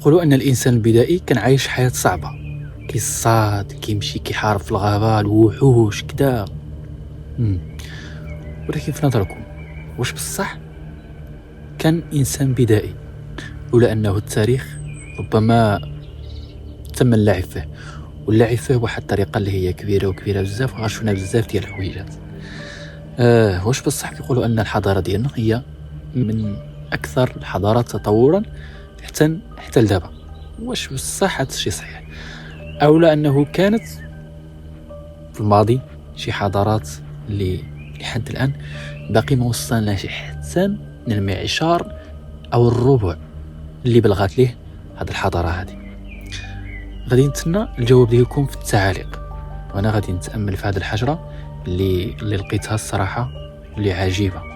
كيقولوا ان الانسان البدائي كان عايش حياه صعبه، كيصطاد، كيمشي، كيحارب في الغابه، الوحوش كدا. ولكن في نظركم واش بصح كان انسان بدائي، ولا انه التاريخ ربما تم اللعب فيه، واللعب فيه بواحد الطريقه اللي هي كبيره بزاف، وغاشونا بزاف ديال الحويجات؟ واش بصح كيقولوا ان الحضاره ديالنا هي من اكثر الحضارات تطورا حتى لدابا؟ واش بصح هذا الشيء صحيح، او لا انه كانت في الماضي شي حضارات اللي لحد الان باقي ما وصلناش حتى من المعشار او الربع اللي بلغات ليه هذه الحضاره هذه؟ غادي نتسنى الجواب ديالكم في التعاليق، وانا غادي نتامل في هذه الحجره اللي لقيتها الصراحه اللي عجيبه.